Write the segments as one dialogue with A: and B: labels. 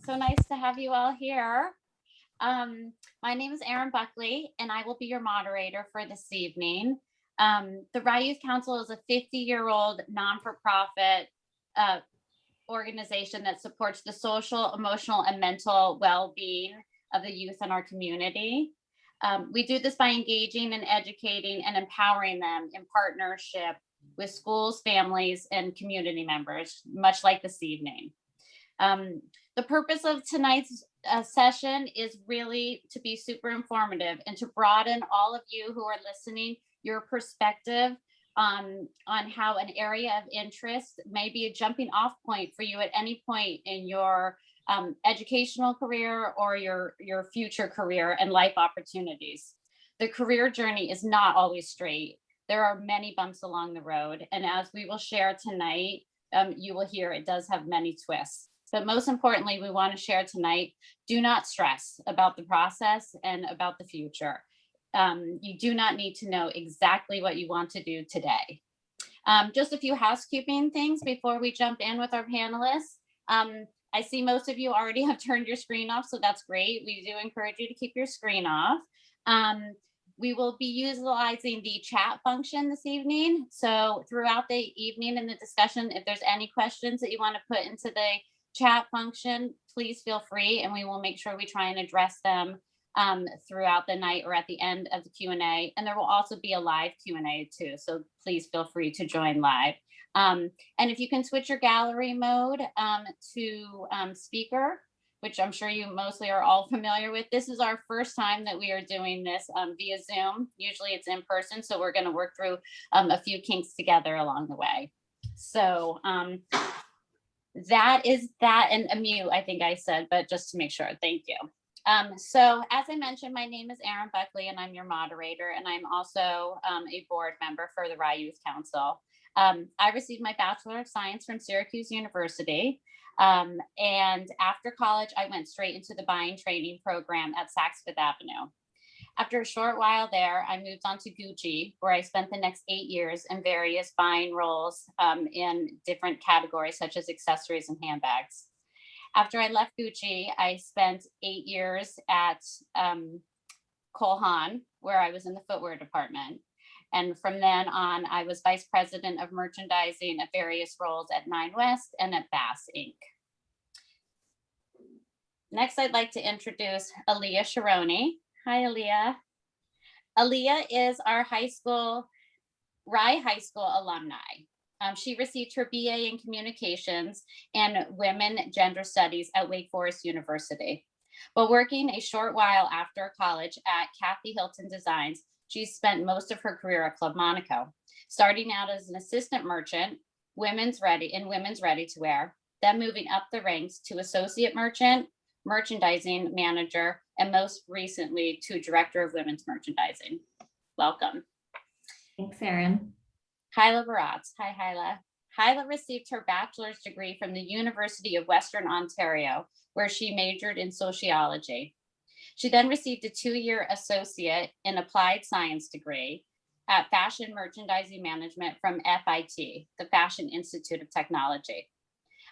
A: So nice to have you all here. My name is Erin Buckley, and I will be your moderator for this evening. The Rye Youth Council is a 50-year-old non-for-profit organization that supports the social, emotional, and mental well-being of the youth in our community. We do this by engaging and educating and empowering them in partnership with schools, families, and community members, much like this evening. The purpose of tonight's session is really to be super informative and to broaden all of you who are listening, your perspective on how an area of interest may be a jumping off point for you at any point in your educational career or your future career and life opportunities. The career journey is not always straight. There are many bumps along the road. And as we will share tonight, you will hear it does have many twists. But most importantly, we want to share tonight, do not stress about the process and about the future. You do not need to know exactly what you want to do today. Just a few housekeeping things before we jump in with our panelists. I see most of you already have turned your screen off, so that's great. We do encourage you to keep your screen off. We will be utilizing the chat function this evening. So throughout the evening in the discussion, if there's any questions that you want to put into the chat function, please feel free, and we will make sure we try and address them throughout the night or at the end of the Q&A. And there will also be a live Q&A too, so please feel free to join live. And if you can switch your gallery mode to speaker, which I'm sure you mostly are all familiar with. This is our first time that we are doing this via Zoom. Usually it's in person, so we're going to work through a few kinks together along the way. So that is that, and a mute, I think I said, but just to make sure, thank you. So as I mentioned, my name is Erin Buckley, and I'm your moderator, and I'm also a board member for the Rye Youth Council. I received my Bachelor of Science from Syracuse University. And after college, I went straight into the buying training program at Saks Fifth Avenue. After a short while there, I moved on to Gucci, where I spent the next 8 years in various buying roles in different categories, such as accessories and handbags. After I left Gucci, I spent 8 years at Cole Haan, where I was in the footwear department. And from then on, I was vice president of merchandising at various roles at Nine West and at Bass Inc. Next, I'd like to introduce Alea Sciarrone. Hi, Alea. Alea is our Rye High School alumni. She received her BA in Communications and Women Gender Studies at Wake Forest University. While working a short while after college at Kathy Hilton Designs, she spent most of her career at Club Monaco, starting out as an assistant merchant, women's ready-to-wear, then moving up the ranks to associate merchant, merchandising manager, and most recently to director of women's merchandising. Welcome.
B: Thanks, Erin.
A: Hyla Baratz. Hi, Hyla. Hyla received her bachelor's degree from the University of Western Ontario, where she majored in sociology. She then received a 2-year associate in applied science degree at fashion merchandising management from FIT, the Fashion Institute of Technology.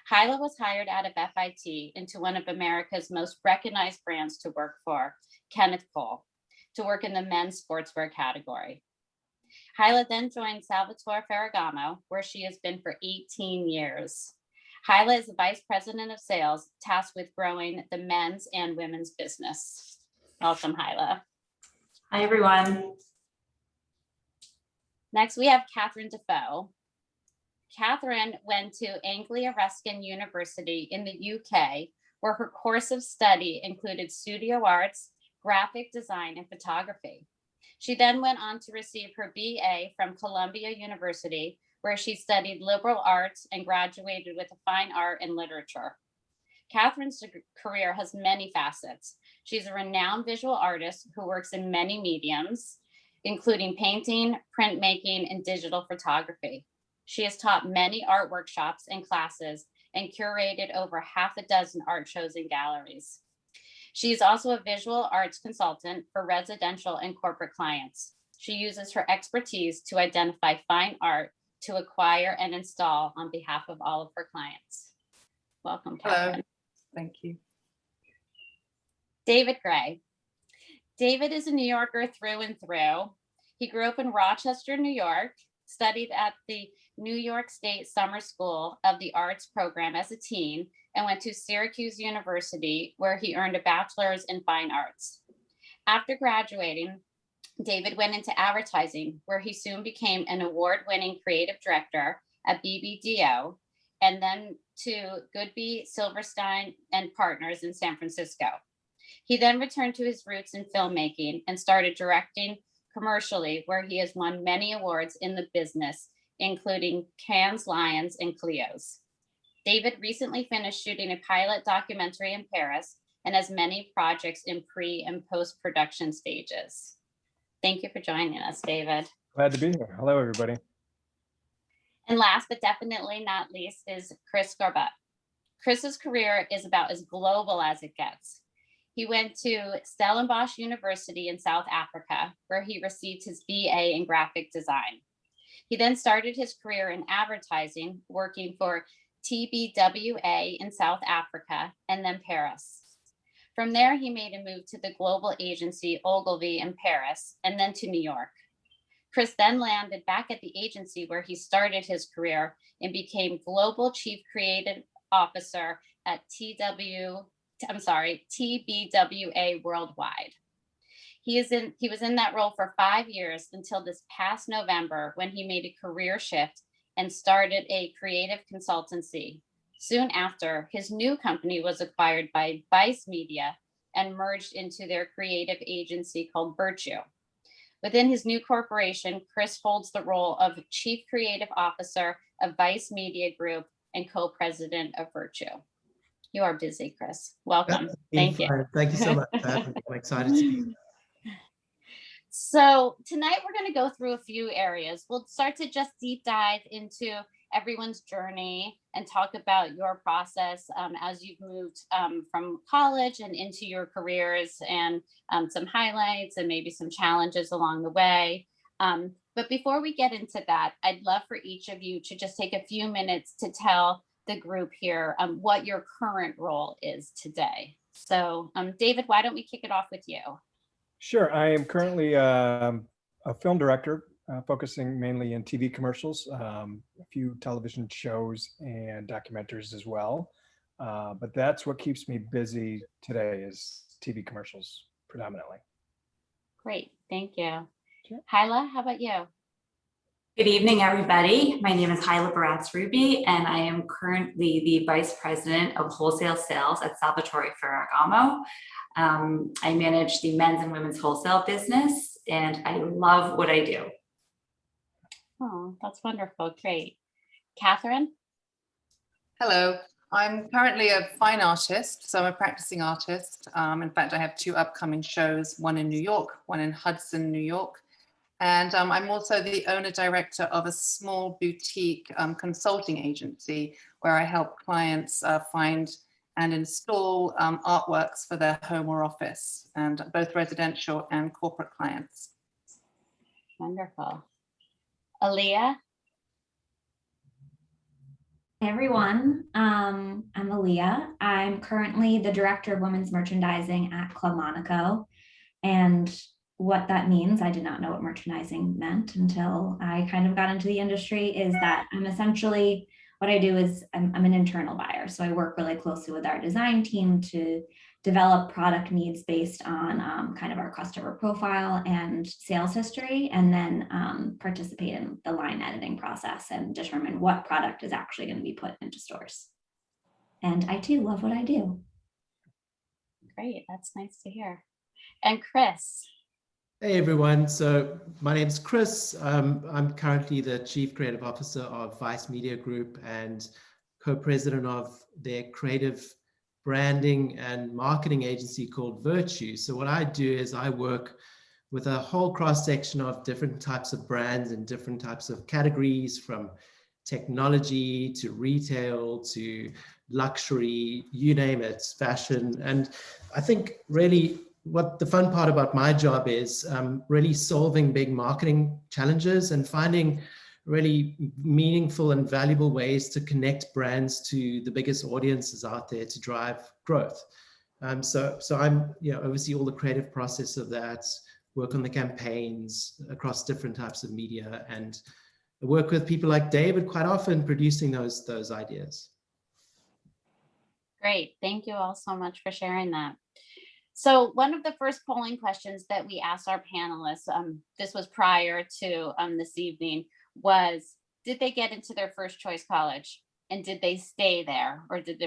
A: Hyla was hired out of FIT into one of America's most recognized brands to work for, Kenneth Cole, to work in the men's sportswear category. Hyla then joined Salvatore Ferragamo, where she has been for 18 years. Hyla is the vice president of sales, tasked with growing the men's and women's business. Welcome, Hyla.
B: Hi, everyone.
A: Next, we have Katharine Dufault. Katharine went to Anglia Ruskin University in the UK, where her course of study included studio arts, graphic design, and photography. She then went on to receive her BA from Columbia University, where she studied liberal arts and graduated with a fine art and literature. Katharine's career has many facets. She's a renowned visual artist who works in many mediums, including painting, printmaking, and digital photography. She has taught many art workshops and classes and curated over half a dozen art shows and galleries. She is also a visual arts consultant for residential and corporate clients. She uses her expertise to identify fine art to acquire and install on behalf of all of her clients. Welcome, Katharine.
C: Hello. Thank you.
A: David Gray. David is a New Yorker through and through. He grew up in Rochester, New York, studied at the New York State Summer School of the Arts program as a teen, and went to Syracuse University, where he earned a bachelor's in fine arts. After graduating, David went into advertising, where he soon became an award-winning creative director at BBDO, and then to Goodby, Silverstein and Partners in San Francisco. He then returned to his roots in filmmaking and started directing commercially, where he has won many awards in the business, including Cannes Lions and Clio's. David recently finished shooting a pilot documentary in Paris and has many projects in pre and post-production stages. Thank you for joining us, David.
C: Glad to be here. Hello, everybody.
A: And last but definitely not least is Chris Garbutt. Chris's career is about as global as it gets. He went to Stellenbosch University in South Africa, where he received his BA in graphic design. He then started his career in advertising, working for TBWA in South Africa and then Paris. From there, he made a move to the global agency Ogilvy in Paris and then to New York. Chris then landed back at the agency where he started his career and became Global Chief Creative Officer at TBWA Worldwide. He was in that role for 5 years until this past November, when he made a career shift and started a creative consultancy. Soon after, his new company was acquired by Vice Media and merged into their creative agency called Virtue. Within his new corporation, Chris holds the role of Chief Creative Officer of Vice Media Group and co-president of Virtue. You are busy, Chris. Welcome. Thank you.
D: Thank you so much. I'm excited to be here.
A: So tonight we're going to go through a few areas. We'll start to just deep dive into everyone's journey and talk about your process as you've moved from college and into your careers, and some highlights and maybe some challenges along the way. But before we get into that, I'd love for each of you to just take a few minutes to tell the group here what your current role is today. So David, why don't we kick it off with you?
C: Sure. I am currently a film director, focusing mainly in TV commercials, a few television shows and documentaries as well. But that's what keeps me busy today, is TV commercials predominantly.
A: Great. Thank you.
C: Sure.
A: Hyla, how about you?
B: Good evening, everybody. My name is Hyla Baratz-Ruby, and I am currently the Vice President of Wholesale Sales at Salvatore Ferragamo. I manage the men's and women's wholesale business, and I love what I do.
A: Oh, that's wonderful. Great. Katherine?
E: Hello, I'm currently a fine artist, so I'm a practicing artist. In fact, I have 2 upcoming shows, one in New York, one in Hudson, New York. And I'm also the owner-director of a small boutique consulting agency where I help clients find and install artworks for their home or office, and both residential and corporate clients.
A: Wonderful. Alea?
F: Hey everyone, I'm Alea. I'm currently the Director of Women's Merchandising at Club Monaco. And what that means, I did not know what merchandising meant until I kind of got into the industry, is that I'm essentially, what I do is I'm an internal buyer. So I work really closely with our design team to develop product needs based on kind of our customer profile and sales history, and then participate in the line editing process and determine what product is actually going to be put into stores. And I too love what I do.
A: Great, that's nice to hear. And Chris?
D: Hey everyone, so my name is Chris. I'm currently the Chief Creative Officer of Vice Media Group and co-president of their creative branding and marketing agency called Virtue. So what I do is I work with a whole cross section of different types of brands and different types of categories, from technology to retail to luxury, you name it, fashion. And I think really what the fun part about my job is really solving big marketing challenges and finding really meaningful and valuable ways to connect brands to the biggest audiences out there to drive growth. So I'm, oversee all the creative process of that, work on the campaigns across different types of media, and work with people like David quite often producing those ideas.
A: Great. Thank you all so much for sharing that. So one of the first polling questions that we asked our panelists, this was prior to this evening, was, did they get into their first choice college? And did they stay there, or did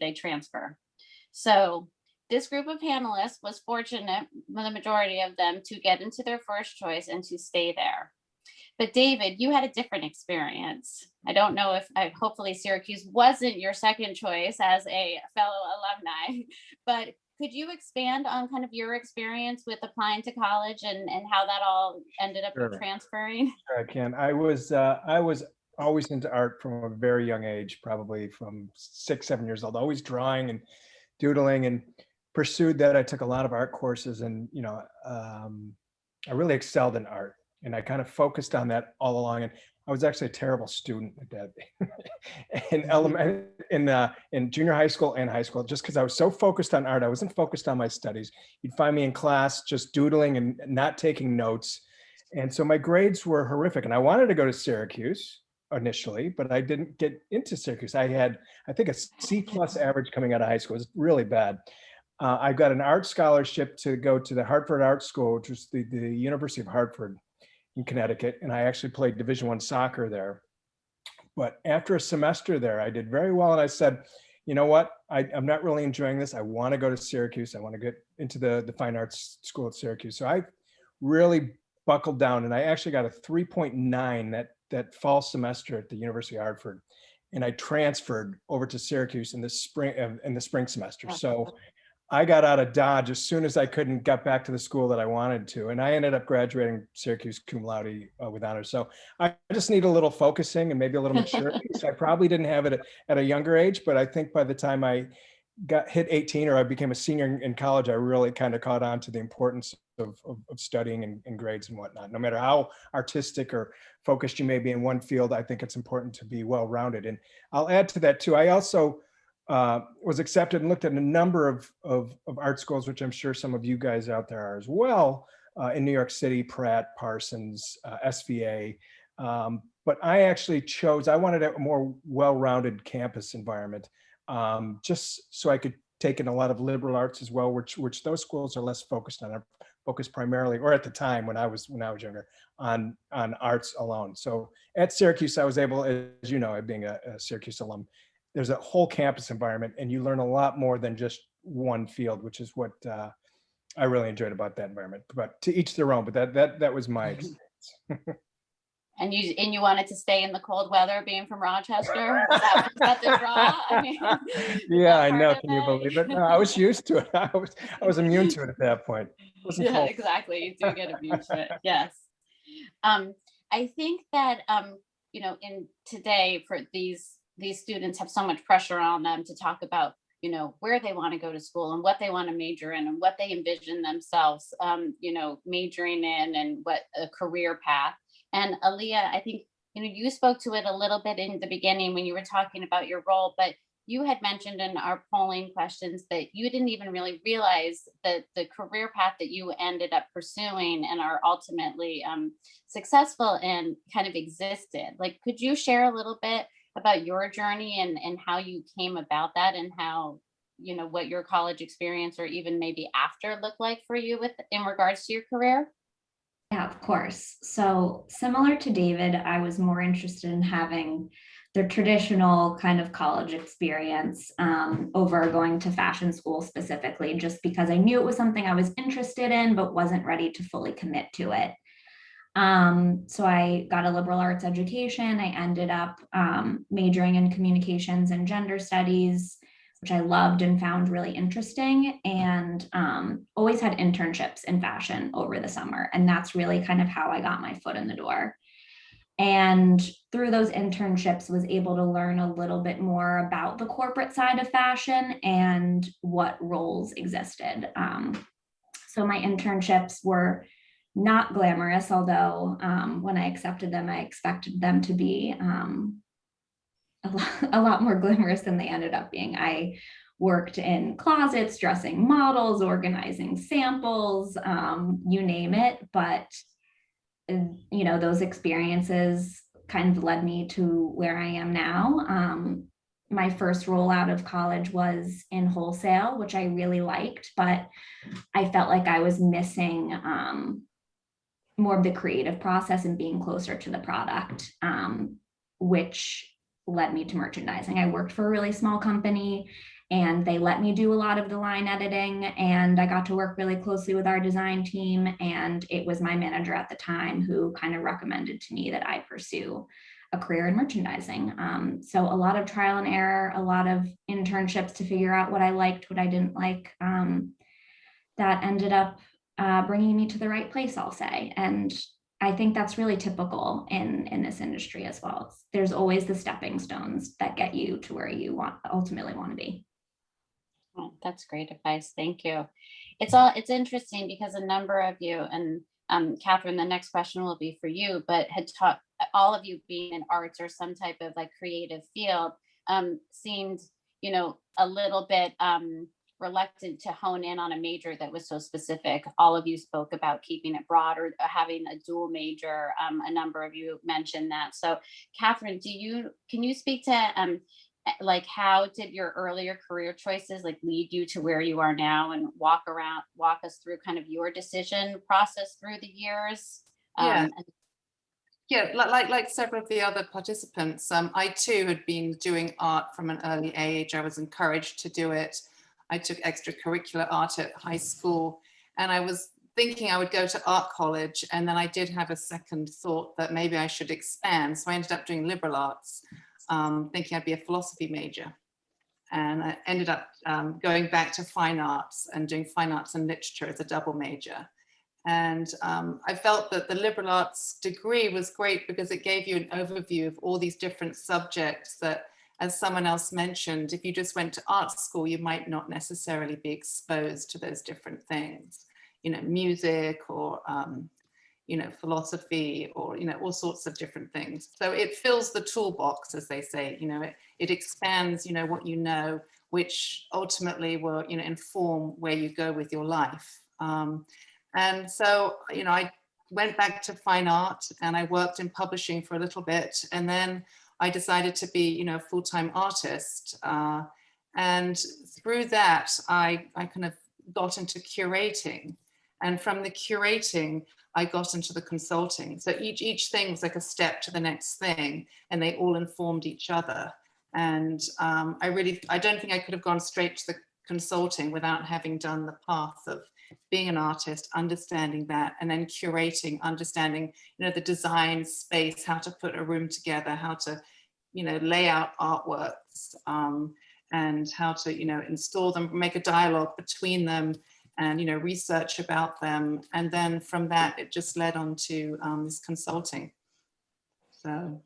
A: they transfer? So this group of panelists was fortunate, the majority of them, to get into their first choice and to stay there. But David, you had a different experience. I don't know if, hopefully Syracuse wasn't your second choice as a fellow alumni, but could you expand on kind of your experience with applying to college and how that all ended up
C: Sure.
A: transferring?
C: Sure, I can. I was always into art from a very young age, probably from 6, 7 years old, always drawing and doodling, and pursued that. I took a lot of art courses, and I really excelled in art, and I kind of focused on that all along. And I was actually a terrible student at that in junior high school and high school, just because I was so focused on art. I wasn't focused on my studies. You'd find me in class just doodling and not taking notes. And so my grades were horrific, and I wanted to go to Syracuse initially, but I didn't get into Syracuse. I had, I think, a C+ average coming out of high school. It was really bad. I got an art scholarship to go to the Hartford Art School, which was the University of Hartford in Connecticut, and I actually played Division I soccer there. But after a semester there, I did very well, and I said, you know what, I'm not really enjoying this. I want to go to Syracuse. I want to get into the Fine Arts School at Syracuse. So I really buckled down, and I actually got a 3.9 that fall semester at the University of Hartford, and I transferred over to Syracuse in the spring semester. So I got out of Dodge as soon as I could and got back to the school that I wanted to, and I ended up graduating Syracuse cum laude with honors. So I just need a little focusing and maybe a little maturity. So I probably didn't have it at a younger age, but I think by the time I hit 18 or I became a senior in college, I really kind of caught on to the importance of studying and grades and whatnot. No matter how artistic or focused you may be in one field, I think it's important to be well-rounded. And I'll add to that too. I also was accepted and looked at a number of art schools, which I'm sure some of you guys out there are as well, in New York City, Pratt, Parsons, SVA. But I actually I wanted a more well-rounded campus environment, just so I could take in a lot of liberal arts as well, which those schools are less focused on. Focused primarily, or at the time when I was younger, on arts alone. So at Syracuse, I was able, as you know, being a Syracuse alum, there's a whole campus environment, and you learn a lot more than just one field, which is what I really enjoyed about that environment. But to each their own. But that was my experience.
A: And you wanted to stay in the cold weather, being from Rochester? Was that the draw? I mean,
C: yeah, I know. Can you believe it? No, I was used to it. I was immune to it at that point.
A: Yeah, cold. Exactly. You do get immune to it. Yes. I think that in today, for these students have so much pressure on them to talk about where they want to go to school and what they want to major in and what they envision themselves majoring in and what a career path. And Alea, I think you spoke to it a little bit in the beginning when you were talking about your role, but you had mentioned in our polling questions that you didn't even really realize that the career path that you ended up pursuing and are ultimately successful in kind of existed. Like, could you share a little bit about your journey and how you came about that, and how, what your college experience or even maybe after looked like for you in regards to your career?
F: Yeah, of course. So similar to David, I was more interested in having the traditional kind of college experience over going to fashion school specifically, just because I knew it was something I was interested in, but wasn't ready to fully commit to it. So I got a liberal arts education. I ended up majoring in communications and gender studies, which I loved and found really interesting, and always had internships in fashion over the summer. And that's really kind of how I got my foot in the door. And through those internships, was able to learn a little bit more about the corporate side of fashion and what roles existed. So my internships were not glamorous, although when I accepted them, I expected them to be a lot more glamorous than they ended up being. I worked in closets, dressing models, organizing samples, you name it. But, you know, those experiences kind of led me to where I am now. My first role out of college was in wholesale, which I really liked, but I felt like I was missing more of the creative process and being closer to the product, which led me to merchandising. I worked for a really small company and they let me do a lot of the line editing, and I got to work really closely with our design team. And it was my manager at the time who kind of recommended to me that I pursue a career in merchandising. So a lot of trial and error, a lot of internships to figure out what I liked, what I didn't like, that ended up bringing me to the right place, I'll say. And I think that's really typical in this industry as well. There's always the stepping stones that get you to where you ultimately want to be.
A: Oh, that's great advice. Thank you. It's interesting because a number of you, and Katherine, the next question will be for you, but had taught all of you being in arts or some type of like creative field, seemed, you know, a little bit reluctant to hone in on a major that was so specific. All of you spoke about keeping it broad or having a dual major. A number of you mentioned that. So Katherine, can you speak to like how did your earlier career choices like lead you to where you are now, and walk us through kind of your decision process through the years?
E: Yeah, like several of the other participants, I too had been doing art from an early age. I was encouraged to do it. I took extracurricular art at high school, and I was thinking I would go to art college, and then I did have a second thought that maybe I should expand. So I ended up doing liberal arts, thinking I'd be a philosophy major. And I ended up going back to fine arts and doing fine arts and literature as a double major. And I felt that the liberal arts degree was great because it gave you an overview of all these different subjects that, as someone else mentioned, if you just went to art school, you might not necessarily be exposed to those different things, you know, music or, you know, philosophy or, you know, all sorts of different things. So it fills the toolbox, as they say, you know, it expands, you know, what you know, which ultimately will, you know, inform where you go with your life. And so, you know, I went back to fine art and I worked in publishing for a little bit. And then I decided to be, you know, a full-time artist. And through that, I kind of got into curating. And from the curating, I got into the consulting. So each thing was like a step to the next thing, and they all informed each other. And I don't think I could have gone straight to the consulting without having done the path of being an artist, understanding that, and then curating, understanding, you know, the design space, how to put a room together, how to, you know, lay out artworks, and how to, you know, install them, make a dialogue between them, and, you know, research about them. And then from that, it just led on to this consulting. So.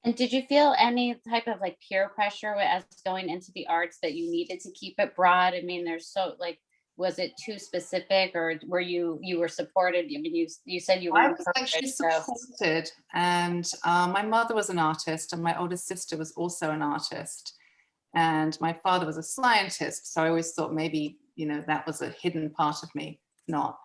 A: And did you feel any type of like peer pressure as going into the arts that you needed to keep it broad? I mean, there's so like, was it too specific, or were you were supported? I mean, you said you were.
E: I was actually supported, and my mother was an artist, and my oldest sister was also an artist, and my father was a scientist. So I always thought maybe, you know, that was a hidden part of me, not.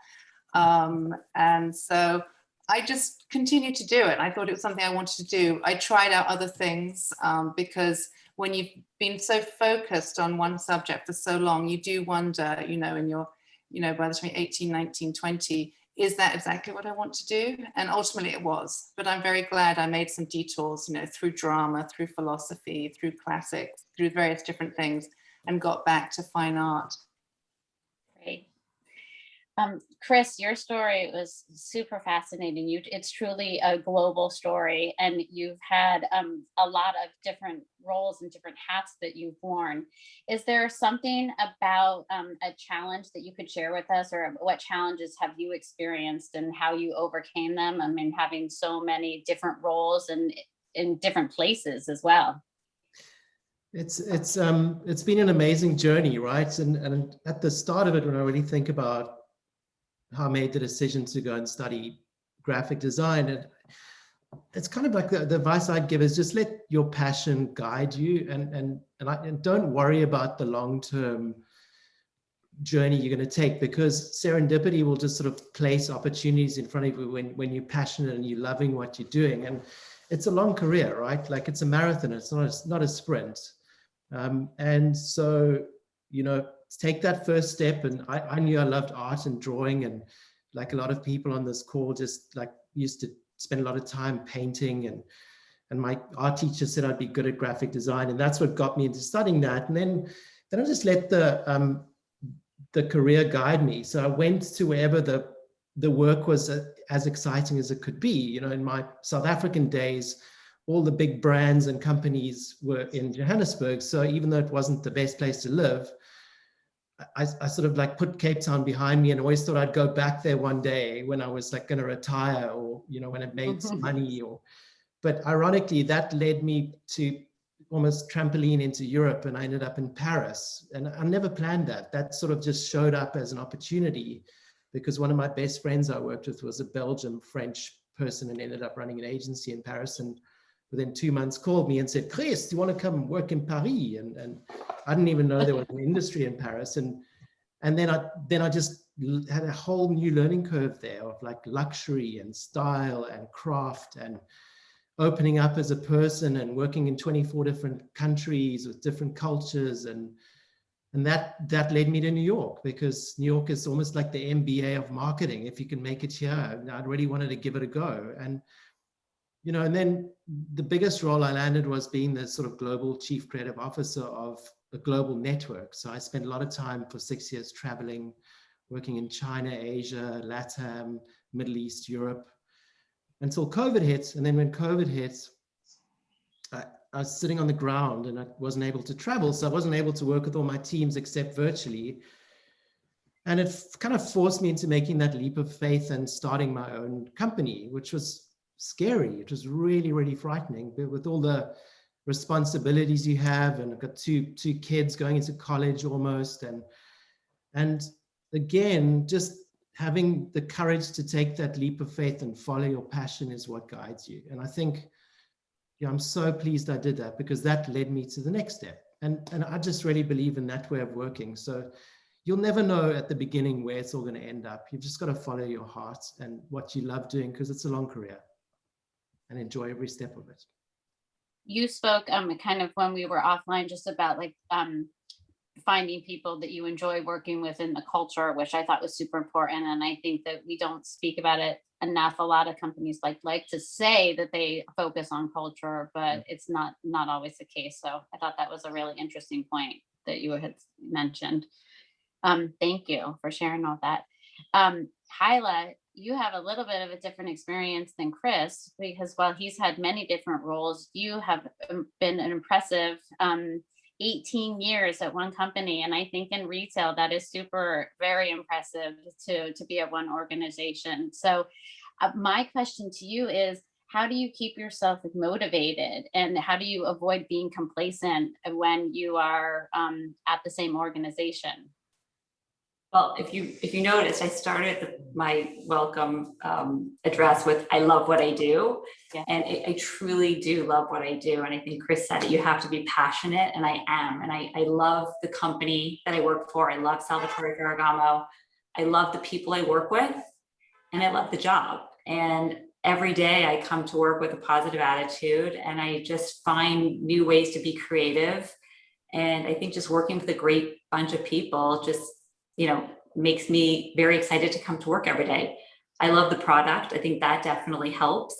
E: And so I just continued to do it. I thought it was something I wanted to do. I tried out other things because when you've been so focused on one subject for so long, you do wonder, you know, in your, you know, by the time you're 18, 19, 20, is that exactly what I want to do? And ultimately it was. But I'm very glad I made some detours, you know, through drama, through philosophy, through classics, through various different things, and got back to fine art.
A: Great. Chris, your story was super fascinating. It's truly a global story, and you've had a lot of different roles and different hats that you've worn. Is there something about a challenge that you could share with us, or what challenges have you experienced and how you overcame them? I mean, having so many different roles and in different places as well.
D: It's been an amazing journey, right? And at the start of it, when I really think about how I made the decision to go and study graphic design, it's kind of like the advice I'd give is just let your passion guide you, and don't worry about the long-term journey you're going to take, because serendipity will just sort of place opportunities in front of you when you're passionate and you're loving what you're doing. And it's a long career, right? Like it's a marathon, it's not a sprint. And so, you know, take that first step. And I knew I loved art and drawing, and like a lot of people on this call just like used to spend a lot of time painting, and my art teacher said I'd be good at graphic design, and that's what got me into studying that. And then I just let the career guide me. So I went to wherever the work was as exciting as it could be. You know, in my South African days, all the big brands and companies were in Johannesburg. So even though it wasn't the best place to live, I sort of like put Cape Town behind me and always thought I'd go back there one day when I was like going to retire, or, you know, when I made some money. But ironically, that led me to almost trampoline into Europe, and I ended up in Paris. And I never planned that. That sort of just showed up as an opportunity, because one of my best friends I worked with was a Belgian French person and ended up running an agency in Paris. And within 2 months called me and said, Chris, do you want to come work in Paris? And I didn't even know there was an industry in Paris. And then I just had a whole new learning curve there of like luxury and style and craft and opening up as a person and working in 24 different countries with different cultures. And that led me to New York, because New York is almost like the MBA of marketing. If you can make it here, I really wanted to give it a go. And, you know, and then the biggest role I landed was being the sort of global chief creative officer of a global network. So I spent a lot of time for 6 years traveling, working in China, Asia, LATAM, Middle East, Europe, until COVID hit. And then when COVID hit, I was sitting on the ground and I wasn't able to travel. So I wasn't able to work with all my teams except virtually. And it kind of forced me into making that leap of faith and starting my own company, which was scary. It was really, really frightening, but with all the responsibilities you have, and I've got two kids going into college almost. And again, just having the courage to take that leap of faith and follow your passion is what guides you. And I think, yeah, I'm so pleased I did that, because that led me to the next step. And I just really believe in that way of working. So you'll never know at the beginning where it's all going to end up. You've just got to follow your heart and what you love doing, because it's a long career, and enjoy every step of it.
A: You spoke kind of when we were offline just about like finding people that you enjoy working with in the culture, which I thought was super important. And I think that we don't speak about it enough. A lot of companies like to say that they focus on culture, but it's not always the case. So I thought that was a really interesting point that you had mentioned. Thank you for sharing all that. Hyla, you have a little bit of a different experience than Chris, because while he's had many different roles, you have been an impressive 18 years at one company. And I think in retail, that is very impressive to be at one organization. So my question to you is, how do you keep yourself motivated, and how do you avoid being complacent when you are at the same organization?
B: Well, if you noticed, I started my welcome address with "I love what I do," yeah. And I truly do love what I do. And I think Chris said it, you have to be passionate, and I am. And I love the company that I work for. I love Salvatore Ferragamo. I love the people I work with, and I love the job. And every day I come to work with a positive attitude, and I just find new ways to be creative. And I think just working with a great bunch of people just, you know, makes me very excited to come to work every day. I love the product. I think that definitely helps.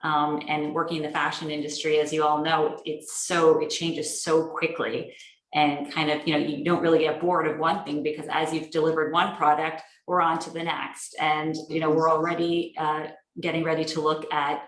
B: And working in the fashion industry, as you all know, it changes so quickly, and kind of, you know, you don't really get bored of one thing, because as you've delivered one product, we're on to the next. And, you know, we're already getting ready to look at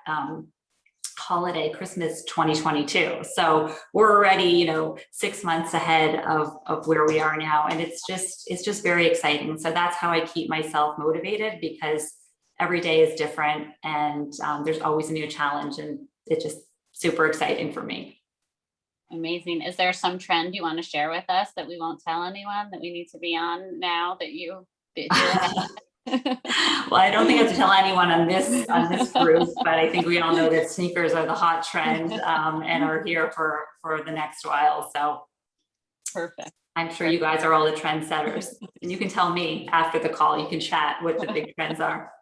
B: holiday Christmas 2022. So we're already, you know, 6 months ahead of where we are now. And it's just very exciting. So that's how I keep myself motivated, because every day is different, and there's always a new challenge, and it's just super exciting for me.
A: Amazing. Is there some trend you want to share with us that we won't tell anyone that we need to be on now that you
B: Well, I don't think I have to tell anyone on this group, but I think we all know that sneakers are the hot trend and are here for the next while. So
A: Perfect.
B: I'm sure you guys are all the trendsetters, and you can tell me after the call. You can chat what the big trends are.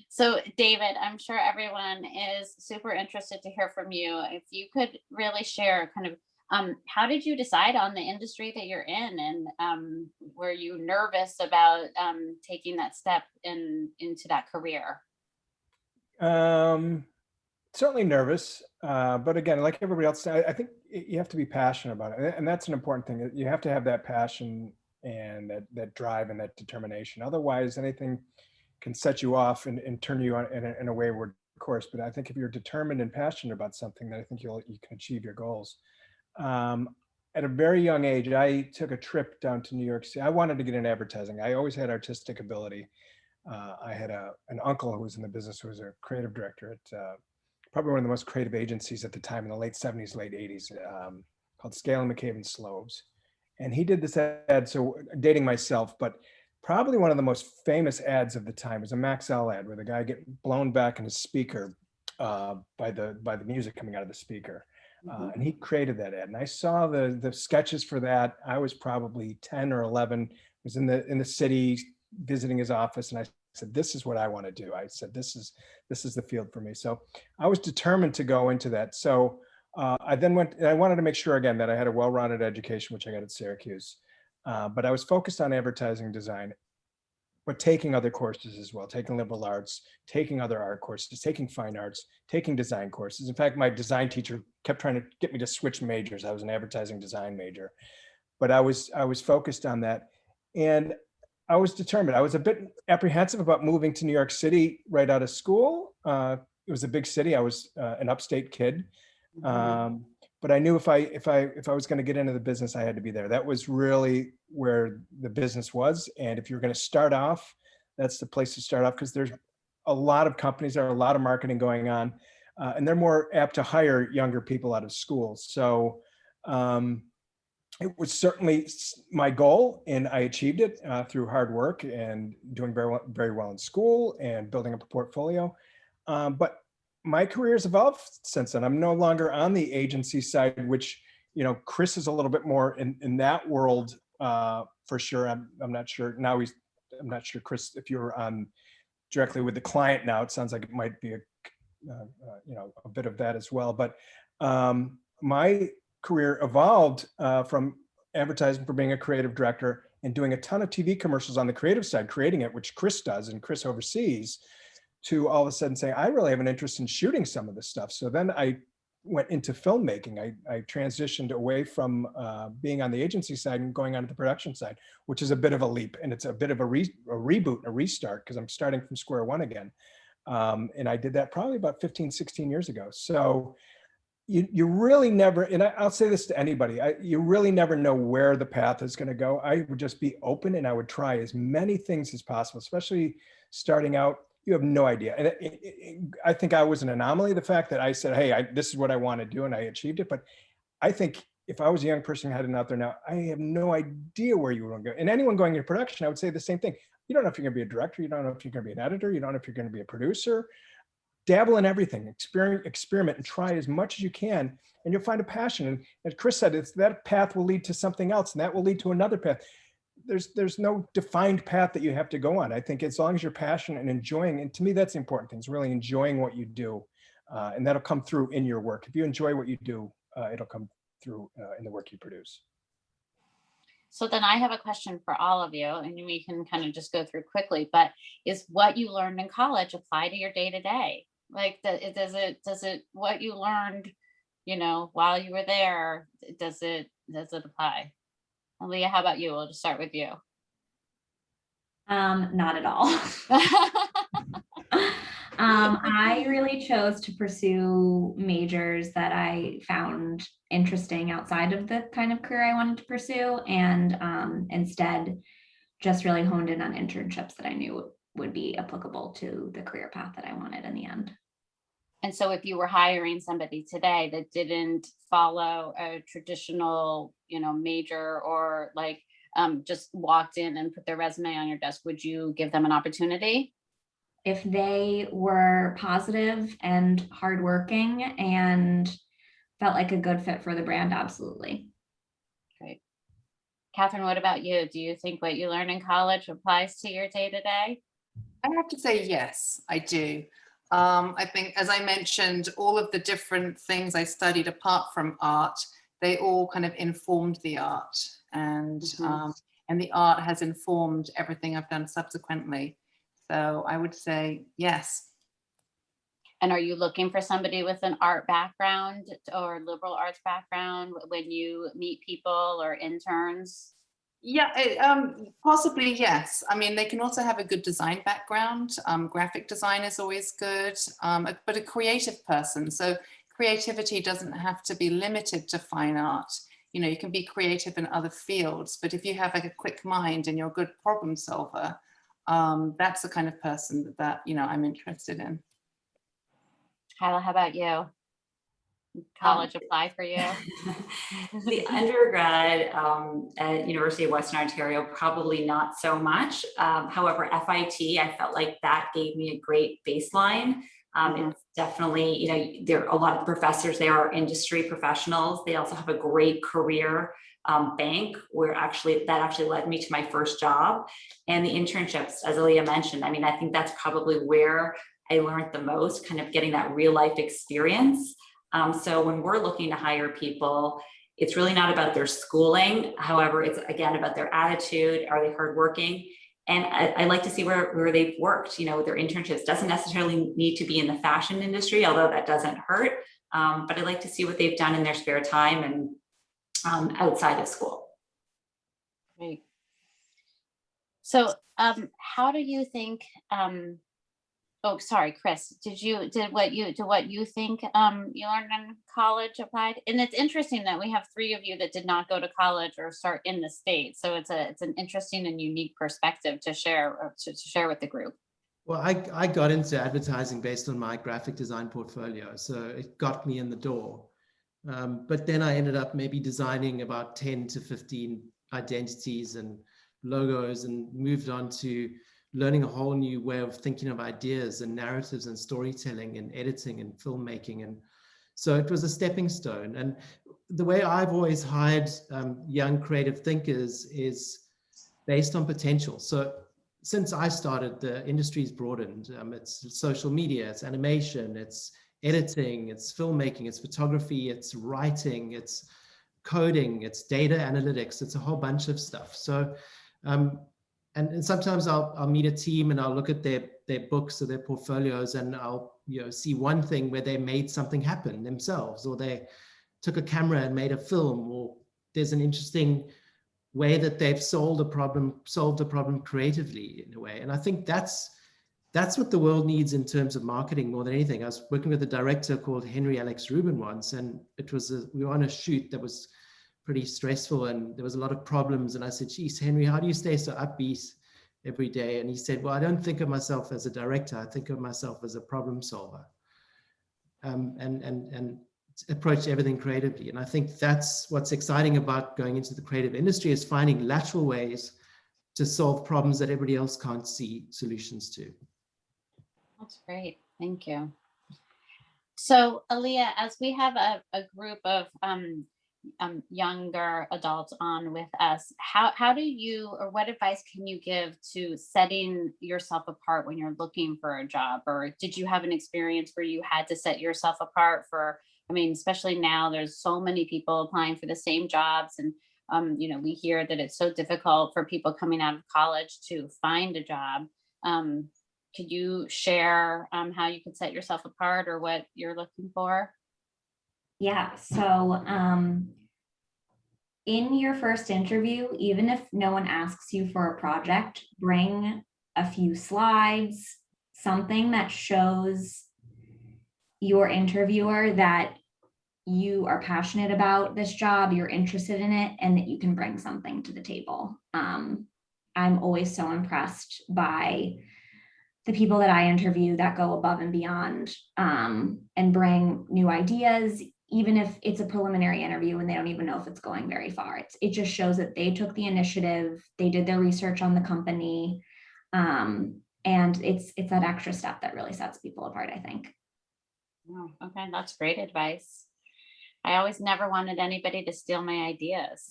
A: So David, I'm sure everyone is super interested to hear from you. If you could really share kind of how did you decide on the industry that you're in, and were you nervous about taking that step into that career?
C: Certainly nervous, but again, like everybody else, I think you have to be passionate about it, and that's an important thing. You have to have that passion and that drive and that determination. Otherwise, anything can set you off and turn you on in a wayward course. But I think if you're determined and passionate about something, then I think you can achieve your goals. At a very young age, I took a trip down to New York City. I wanted to get into advertising. I always had artistic ability. I had an uncle who was in the business, who was a creative director at probably one of the most creative agencies at the time in the late 70s, late 80s, called Scale and McCabe and Sloves. And he did this ad, so dating myself, but probably one of the most famous ads of the time was a Maxell ad where the guy get blown back in his speaker by the music coming out of the speaker. And he created that ad. And I saw the sketches for that. I was probably 10 or 11, was in the city visiting his office. And I said, this is what I want to do. I said, this is the field for me. So I was determined to go into that. So I then went, and I wanted to make sure again that I had a well-rounded education, which I got at Syracuse. But I was focused on advertising design, but taking other courses as well, taking liberal arts, taking other art courses, taking fine arts, taking design courses. In fact, my design teacher kept trying to get me to switch majors. I was an advertising design major, but I was focused on that. And I was determined. I was a bit apprehensive about moving to New York City right out of school. It was a big city. I was an upstate kid. But I knew if I was going to get into the business, I had to be there. That was really where the business was. And if you're going to start off, that's the place to start off, because there's a lot of companies, there are a lot of marketing going on, and they're more apt to hire younger people out of school. So it was certainly my goal, and I achieved it through hard work and doing very well in school and building up a portfolio. But my career has evolved since then. I'm no longer on the agency side, which, Chris is a little bit more in that world for sure. I'm not sure now. I'm not sure, Chris, if you're on directly with the client now. It sounds like it might be a bit of that as well. But my career evolved from advertising, for being a creative director and doing a ton of TV commercials on the creative side, creating it, which Chris does and Chris oversees, to all of a sudden saying, I really have an interest in shooting some of this stuff. So then I went into filmmaking. I transitioned away from being on the agency side and going on to the production side, which is a bit of a leap. And it's a bit of a reboot, a restart, because I'm starting from square one again. And I did that probably about 15, 16 years ago. So you really never, and I'll say this to anybody, you really never know where the path is going to go. I would just be open, and I would try as many things as possible, especially starting out. You have no idea. And I think I was an anomaly, the fact that I said, hey, this is what I want to do, and I achieved it. But I think if I was a young person heading out there now, I have no idea where you want to go. And anyone going into production, I would say the same thing. You don't know if you're going to be a director. You don't know if you're going to be an editor. You don't know if you're going to be a producer. Dabble in everything, experiment, and try as much as you can, and you'll find a passion. And as Chris said, that path will lead to something else, and that will lead to another path. There's no defined path that you have to go on. I think as long as you're passionate and enjoying, and to me, that's the important thing, is really enjoying what you do. And that'll come through in your work. If you enjoy what you do, it'll come through in the work you produce.
A: So then I have a question for all of you, and we can kind of just go through quickly, but is what you learned in college apply to your day-to-day? Like, does it, what you learned, while you were there, does it apply? Alea, how about you? We'll just start with you.
F: Not at all. I really chose to pursue majors that I found interesting outside of the kind of career I wanted to pursue, and instead just really honed in on internships that I knew would be applicable to the career path that I wanted in the end.
A: And so if you were hiring somebody today that didn't follow a traditional, major, or like just walked in and put their resume on your desk, would you give them an opportunity?
F: If they were positive and hardworking and felt like a good fit for the brand, absolutely.
A: Great. Katherine, what about you? Do you think what you learn in college applies to your day-to-day?
E: I have to say, yes, I do. I think, as I mentioned, all of the different things I studied apart from art, they all kind of informed the art, and the art has informed everything I've done subsequently. So I would say yes.
A: And are you looking for somebody with an art background or liberal arts background when you meet people or interns?
E: Yeah, possibly, yes. I mean, they can also have a good design background. Graphic design is always good, but a creative person. So creativity doesn't have to be limited to fine art. You know, you can be creative in other fields, but if you have like a quick mind and you're a good problem solver, that's the kind of person that you know, I'm interested in.
A: Hyla, how about you? College apply for you?
B: The undergrad at University of Western Ontario, probably not so much. However, FIT, I felt like that gave me a great baseline. It's definitely, you know, there are a lot of professors there are industry professionals. They also have a great career bank where that actually led me to my first job, and the internships, as Alea mentioned. I mean, I think that's probably where I learned the most, kind of getting that real life experience. So when we're looking to hire people, it's really not about their schooling. However, it's again about their attitude. Are they hardworking? And I like to see where they've worked, you know, with their internships. Doesn't necessarily need to be in the fashion industry, although that doesn't hurt. But I like to see what they've done in their spare time and outside of school.
A: Great. So how do you think, oh, sorry, Chris, did what you think you learned in college applied? And it's interesting that we have 3 of you that did not go to college or start in the States. So it's an interesting and unique perspective to share with the group.
D: Well, I got into advertising based on my graphic design portfolio, so it got me in the door. But then I ended up maybe designing about 10 to 15 identities and logos, and moved on to learning a whole new way of thinking of ideas and narratives and storytelling and editing and filmmaking. And so it was a stepping stone. And the way I've always hired young creative thinkers is based on potential. So since I started, the industry's broadened. It's social media, it's animation, it's editing, it's filmmaking, it's photography, it's writing, it's coding, it's data analytics, it's a whole bunch of stuff. So and sometimes I'll meet a team and I'll look at their books or their portfolios, and I'll see one thing where they made something happen themselves, or they took a camera and made a film, or there's an interesting way that they've solved a problem creatively in a way. And I think that's what the world needs in terms of marketing more than anything. I was working with a director called Henry Alex Rubin once, and we were on a shoot that was pretty stressful and there was a lot of problems. And I said, geez, Henry, how do you stay so upbeat every day? And he said, well, I don't think of myself as a director. I think of myself as a problem solver, and approach everything creatively. And I think that's what's exciting about going into the creative industry, is finding lateral ways to solve problems that everybody else can't see solutions to.
A: That's great. Thank you. So Alea, as we have a group of younger adults on with us, how do you, or what advice can you give to setting yourself apart when you're looking for a job? Or did you have an experience where you had to set yourself apart for, I mean, especially now there's so many people applying for the same jobs, and we hear that it's so difficult for people coming out of college to find a job. Could you share how you could set yourself apart or what you're looking for?
F: Yeah, so in your first interview, even if no one asks you for a project, bring a few slides, something that shows your interviewer that you are passionate about this job, you're interested in it, and that you can bring something to the table. I'm always so impressed by the people that I interview that go above and beyond and bring new ideas, even if it's a preliminary interview and they don't even know if it's going very far, it just shows that they took the initiative, they did their research on the company. And it's that extra step that really sets people apart, I think.
A: Oh, okay, that's great advice. I always never wanted anybody to steal my ideas.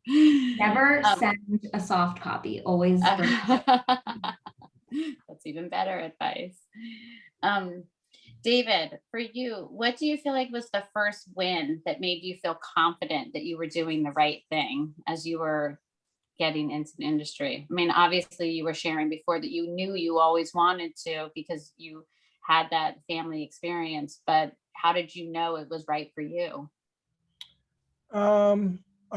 F: Never send a soft copy, always.
A: That's even better advice. David, for you, what do you feel like was the first win that made you feel confident that you were doing the right thing as you were getting into the industry? I mean, obviously you were sharing before that you knew you always wanted to because you had that family experience, but how did you know it was right for you?
C: A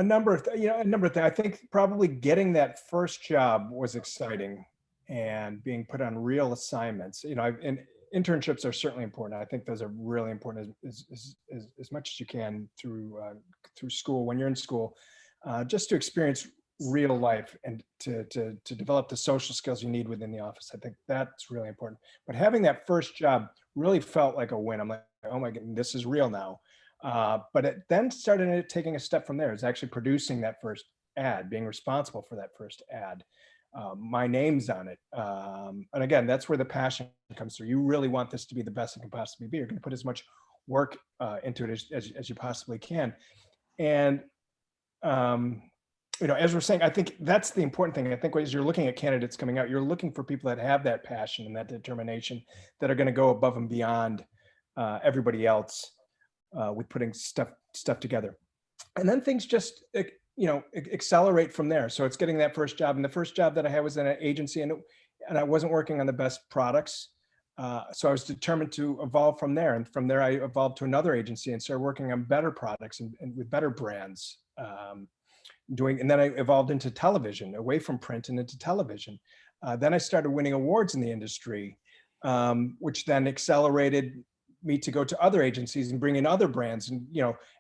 C: number of things. I think probably getting that first job was exciting, and being put on real assignments. And internships are certainly important. I think those are really important as much as you can through school, when you're in school, just to experience real life and to develop the social skills you need within the office. I think that's really important. But having that first job really felt like a win. I'm like, oh my God, this is real now. But it then started taking a step from there. It's actually producing that first ad, being responsible for that first ad. My name's on it. And again, that's where the passion comes through. You really want this to be the best it can possibly be. You're going to put as much work into it as you possibly can. And, as we're saying, I think that's the important thing. I think as you're looking at candidates coming out, you're looking for people that have that passion and that determination, that are going to go above and beyond everybody else with putting stuff together. And then things just accelerate from there. So it's getting that first job, and the first job that I had was in an agency, and I wasn't working on the best products. So I was determined to evolve from there. And from there, I evolved to another agency and started working on better products and with better brands. And then I evolved into television, away from print and into television. Then I started winning awards in the industry, which then accelerated me to go to other agencies and bring in other brands, and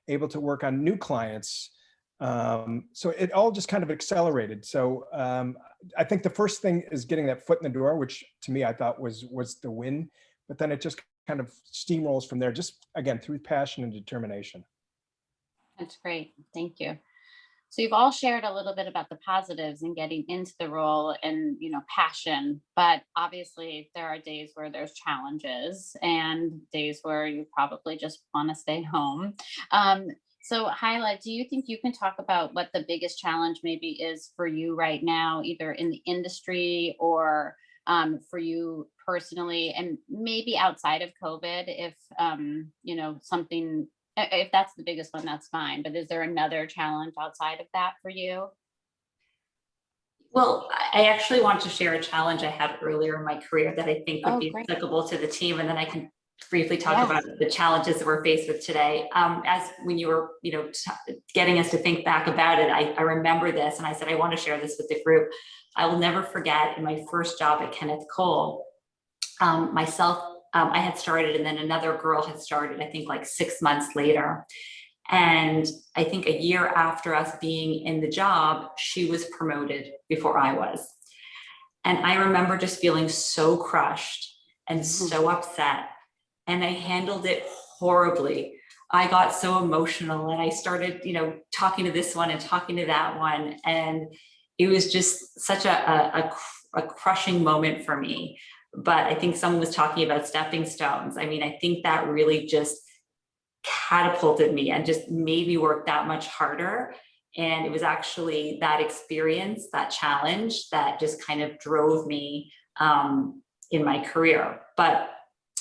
C: able to work on new clients. So it all just kind of accelerated. So I think the first thing is getting that foot in the door, which to me I thought was the win. But then it just kind of steamrolls from there, just again through passion and determination.
A: That's great. Thank you. So you've all shared a little bit about the positives in getting into the role and, passion, but obviously there are days where there's challenges and days where you probably just want to stay home. So Hyla, do you think you can talk about what the biggest challenge maybe is for you right now, either in the industry or for you personally, and maybe outside of COVID, if, something, if that's the biggest one, that's fine. But is there another challenge outside of that for you?
B: Well, I actually want to share a challenge I had earlier in my career that I think would be
A: great.
B: applicable to the team, and then I can briefly talk about the challenges that we're faced with today. As when you were, getting us to think back about it, I remember this, and I said I want to share this with the group. I will never forget in my first job at Kenneth Cole, I had started, and then another girl had started, I think like 6 months later. And I think a year after us being in the job, she was promoted before I was. And I remember just feeling so crushed and so upset. And I handled it horribly. I got so emotional, and I started, talking to this one and talking to that one. And it was just such a crushing moment for me. But I think someone was talking about stepping stones. I mean, I think that really just catapulted me and just made me work that much harder. And it was actually that experience, that challenge, that just kind of drove me in my career. But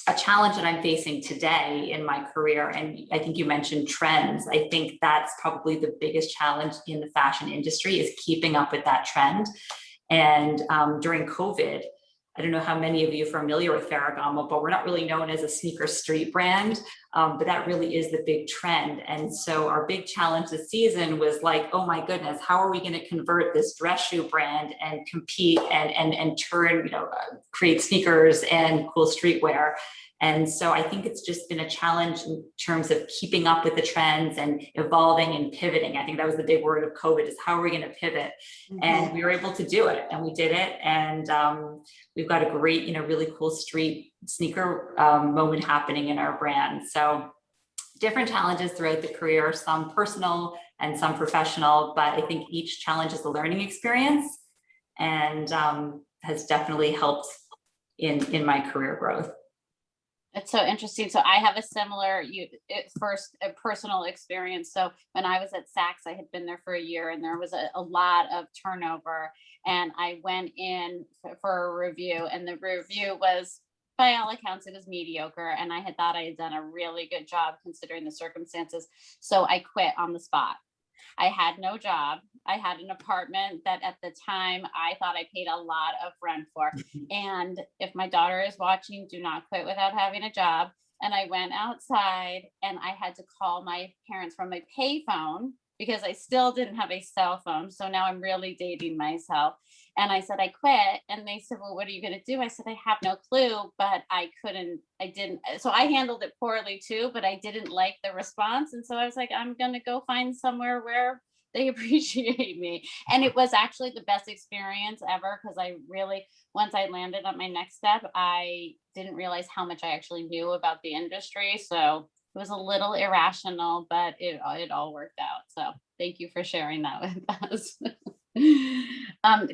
B: a challenge that I'm facing today in my career, and I think you mentioned trends, I think that's probably the biggest challenge in the fashion industry, is keeping up with that trend. And during COVID, I don't know how many of you are familiar with Ferragamo, but we're not really known as a sneaker street brand, but that really is the big trend. And so our big challenge this season was like, oh my goodness, how are we going to convert this dress shoe brand and compete and turn, create sneakers and cool streetwear? And so I think it's just been a challenge in terms of keeping up with the trends and evolving and pivoting. I think that was the big word of COVID, is how are we going to pivot? Mm-hmm. And we were able to do it, and we did it. And we've got a great, really cool street sneaker moment happening in our brand. So different challenges throughout the career, some personal and some professional, but I think each challenge is a learning experience and has definitely helped in my career growth.
A: It's so interesting. So I have a similar a personal experience. So when I was at Saks, I had been there for a year and there was a lot of turnover. And I went in for a review, and the review was, by all accounts, it was mediocre. And I had thought I had done a really good job considering the circumstances. So I quit on the spot. I had no job. I had an apartment that at the time I thought I paid a lot of rent for. And if my daughter is watching, do not quit without having a job. And I went outside and I had to call my parents from a payphone because I still didn't have a cell phone. So now I'm really dating myself. And I said, I quit. And they said, well, what are you going to do? I said, I have no clue, but I didn't. So I handled it poorly too, but I didn't like the response. And so I was like, I'm going to go find somewhere where they appreciate me. And it was actually the best experience ever, because I really, once I landed on my next step, I didn't realize how much I actually knew about the industry. So it was a little irrational, but it all worked out. So thank you for sharing that with us.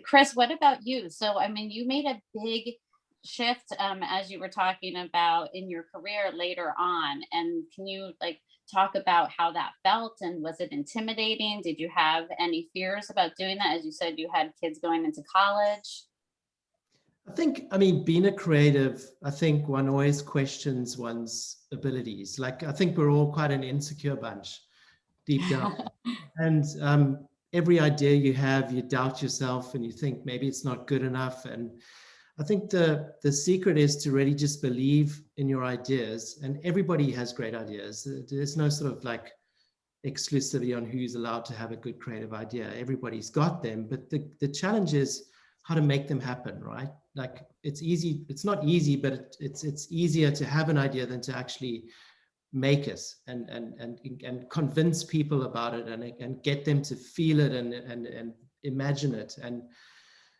A: Chris, what about you? So, I mean, you made a big shift as you were talking about in your career later on. And can you talk about how that felt, and was it intimidating? Did you have any fears about doing that? As you said, you had kids going into college.
D: I mean, being a creative, I think one always questions one's abilities. I think we're all quite an insecure bunch deep down. And every idea you have, you doubt yourself and you think maybe it's not good enough. And I think the secret is to really just believe in your ideas, and everybody has great ideas. There's no sort of exclusivity on who's allowed to have a good creative idea. Everybody's got them, but the challenge is how to make them happen, right? It's easy. It's not easy, but it's easier to have an idea than to actually make it and convince people about it and get them to feel it and imagine it. And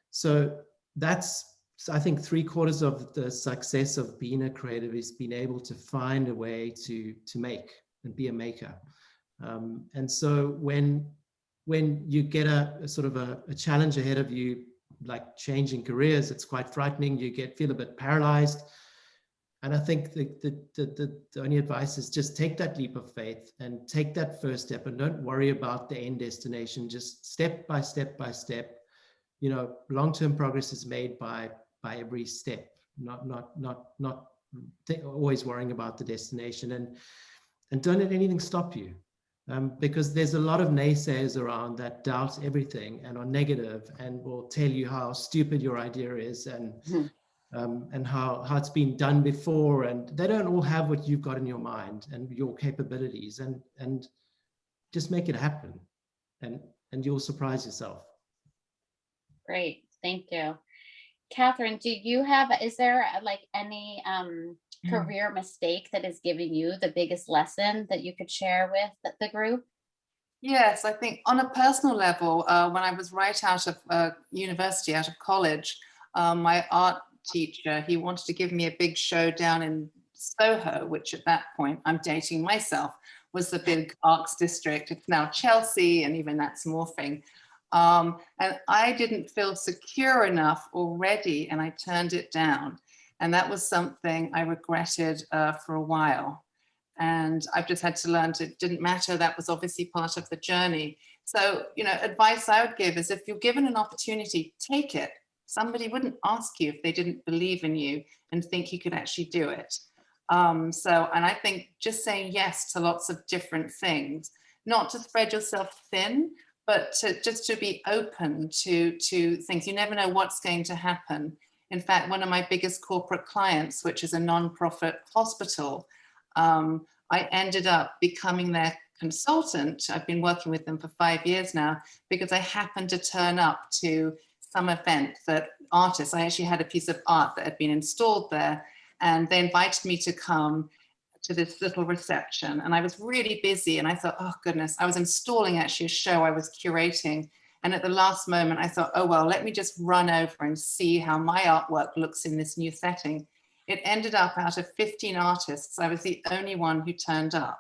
D: so that's, I think, 3/4 of the success of being a creative is being able to find a way to make and be a maker. And so when you get a sort of a challenge ahead of you, like changing careers, it's quite frightening. You feel a bit paralyzed. And I think the only advice is just take that leap of faith and take that first step, and don't worry about the end destination. Just step by step by step. Long-term progress is made by every step, not always worrying about the destination, and don't let anything stop you. Because there's a lot of naysayers around that doubt everything and are negative and will tell you how stupid your idea is and how it's been done before, and they don't all have what you've got in your mind and your capabilities, and just make it happen, and you'll surprise yourself.
A: Great, thank you. Katherine, is there any career mistake that has given you the biggest lesson that you could share with the group?
E: Yes, I think on a personal level, when I was right out of university, out of college, my art teacher, he wanted to give me a big show down in Soho, which at that point, I'm dating myself, was the big arts district. It's now Chelsea, and even that's morphing. And I didn't feel secure enough already, and I turned it down. And that was something I regretted for a while. And I've just had to learn it didn't matter. That was obviously part of the journey. So, advice I would give is, if you're given an opportunity, take it. Somebody wouldn't ask you if they didn't believe in you and think you could actually do it. And I think just saying yes to lots of different things, not to spread yourself thin, but just to be open to things. You never know what's going to happen. In fact, one of my biggest corporate clients, which is a non-profit hospital, I ended up becoming their consultant. I've been working with them for 5 years now, because I happened to turn up to some event that artists, I actually had a piece of art that had been installed there, and they invited me to come to this little reception, and I was really busy, and I thought, oh goodness, I was installing actually a show I was curating, and at the last moment I thought, oh well, let me just run over and see how my artwork looks in this new setting. It ended up, out of 15 artists, I was the only one who turned up.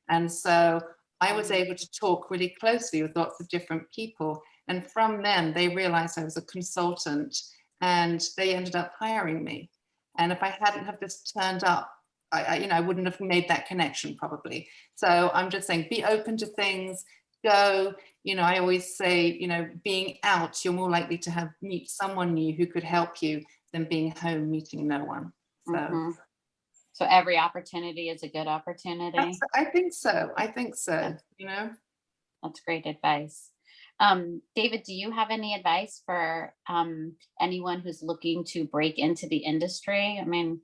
E: And so I was able to talk really closely with lots of different people. And from them, they realized I was a consultant and they ended up hiring me. And if I hadn't have just turned up, I wouldn't have made that connection probably. So I'm just saying, be open to things, go, I always say, being out, you're more likely to meet someone new who could help you than being home meeting no one. So,
A: so every opportunity is a good opportunity.
E: I think so.
A: That's great advice. David, do you have any advice for anyone who's looking to break into the industry? I mean,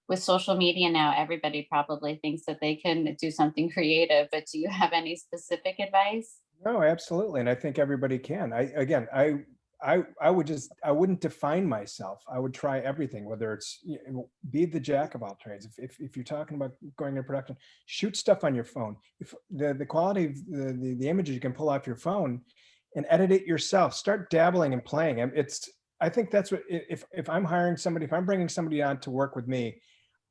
A: with social media now, everybody probably thinks that they can do something creative, but do you have any specific advice?
C: No, absolutely. And I think everybody can. I wouldn't define myself. I would try everything, whether it's, be the jack of all trades. If you're talking about going into production, shoot stuff on your phone. If the quality of the images you can pull off your phone and edit it yourself, start dabbling and playing. I think that's what, if I'm hiring somebody, if I'm bringing somebody on to work with me,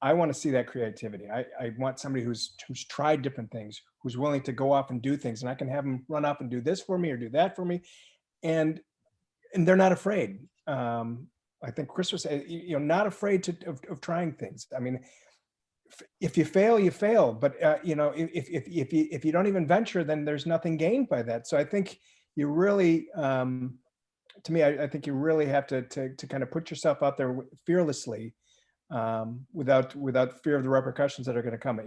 C: I want to see that creativity. I want somebody who's tried different things, who's willing to go off and do things, and I can have them run up and do this for me or do that for me. And they're not afraid. I think Chris was saying, not afraid of trying things. I mean, if you fail, you fail. But if you don't even venture, then there's nothing gained by that. So I think you really, to me, I think you really have to kind of put yourself out there fearlessly, without fear of the repercussions that are going to come.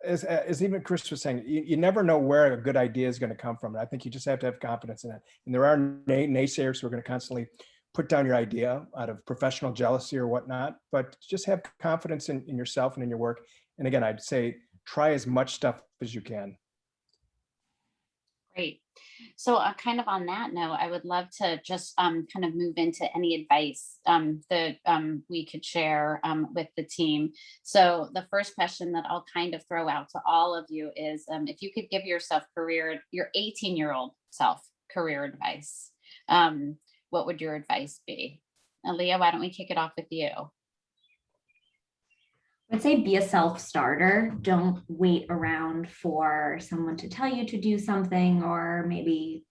C: As even Chris was saying, you never know where a good idea is going to come from. And I think you just have to have confidence in it. And there are naysayers who are going to constantly put down your idea out of professional jealousy or whatnot, but just have confidence in yourself and in your work. And again, I'd say try as much stuff as you can.
A: Great. So kind of on that note, I would love to just kind of move into any advice that we could share with the team. So the first question that I'll kind of throw out to all of you is if you could give your 18-year-old self career advice, what would your advice be? Alea, why don't we kick it off with you?
F: I'd say be a self-starter. Don't wait around for someone to tell you to do something, or maybe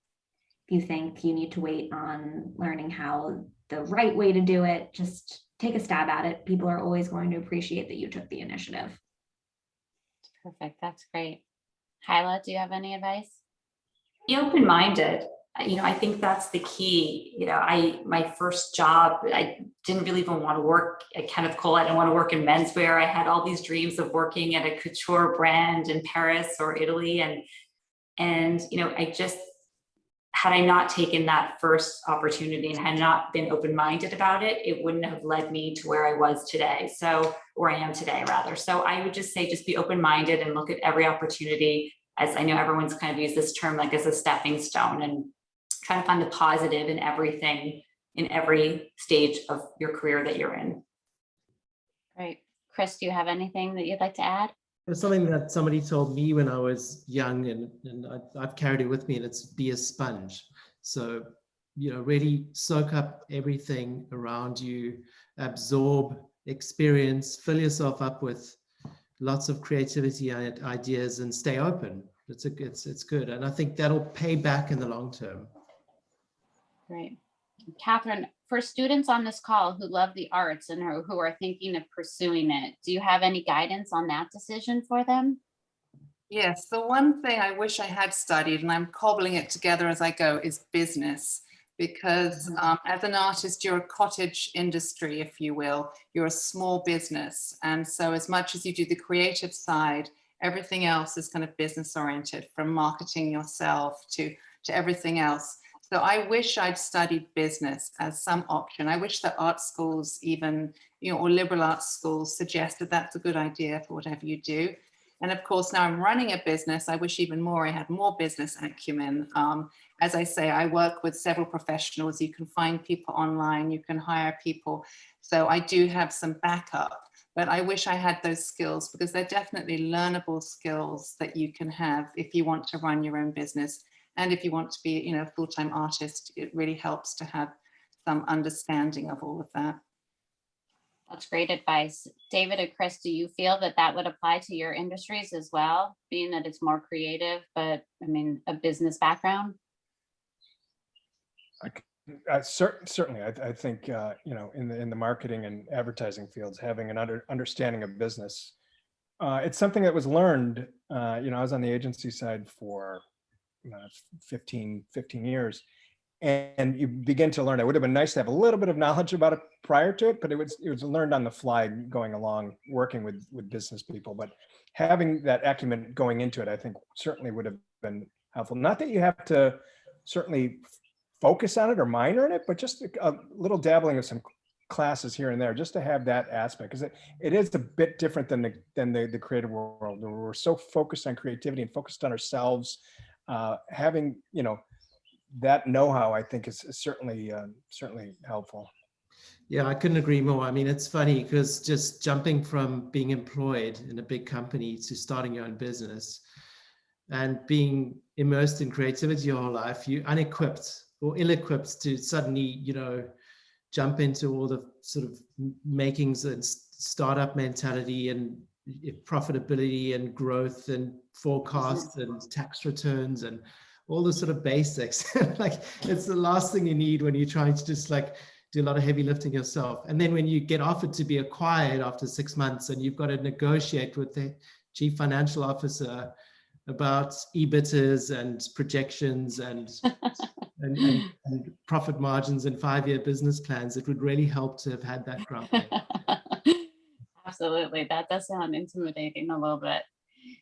F: if you think you need to wait on learning how the right way to do it, just take a stab at it. People are always going to appreciate that you took the initiative.
A: Perfect. That's great. Hyla, do you have any advice?
B: Be open-minded. I think that's the key. My first job, I didn't really even want to work at Kenneth Cole. I didn't want to work in menswear. I had all these dreams of working at a couture brand in Paris or Italy. And I just, had I not taken that first opportunity and had not been open-minded about it, it wouldn't have led me to where I was today. Where I am today, rather. So I would just say, just be open-minded and look at every opportunity, as I know everyone's kind of used this term, like as a stepping stone, and kind of find the positive in everything, in every stage of your career that you're in.
A: Great. Chris, do you have anything that you'd like to add?
D: There's something that somebody told me when I was young, and I've carried it with me, and it's be a sponge. So, really soak up everything around you, absorb experience, fill yourself up with lots of creativity and ideas, and stay open. It's good. And I think that'll pay back in the long term.
A: Great. Katherine, for students on this call who love the arts and who are thinking of pursuing it, do you have any guidance on that decision for them?
E: Yes, the one thing I wish I had studied, and I'm cobbling it together as I go, is business. Because as an artist, you're a cottage industry, if you will. You're a small business. And so as much as you do the creative side, everything else is kind of business oriented, from marketing yourself to everything else. So I wish I'd studied business as some option. I wish that art schools even, or liberal arts schools suggested that's a good idea for whatever you do. And of course, now I'm running a business. I wish even more I had more business acumen. As I say, I work with several professionals. You can find people online, you can hire people. So I do have some backup, but I wish I had those skills, because they're definitely learnable skills that you can have if you want to run your own business. And if you want to be, a full-time artist, it really helps to have some understanding of all of that.
A: That's great advice. David and Chris, do you feel that that would apply to your industries as well, being that it's more creative, but I mean, a business background?
C: Certainly, I think in the marketing and advertising fields, having an understanding of business, it's something that was learned. I was on the agency side for 15 years, and you begin to learn. It would have been nice to have a little bit of knowledge about it prior to it, but it was learned on the fly, going along, working with business people. But having that acumen going into it, I think certainly would have been helpful. Not that you have to certainly focus on it or minor in it, but just a little dabbling of some classes here and there, just to have that aspect, because it is a bit different than the creative world, where we're so focused on creativity and focused on ourselves. Having that know-how, I think, is certainly helpful.
D: Yeah, I couldn't agree more. I mean, it's funny because just jumping from being employed in a big company to starting your own business and being immersed in creativity your whole life, you're unequipped or ill-equipped to suddenly, jump into all the sort of makings and startup mentality and profitability and growth and forecasts and tax returns and all the sort of basics. Like, it's the last thing you need when you're trying to just like do a lot of heavy lifting yourself. And then when you get offered to be acquired after 6 months and you've got to negotiate with the chief financial officer about EBITDAs and projections and profit margins and 5-year business plans, it would really help to have had that grounding.
A: Absolutely. That does sound intimidating a little bit.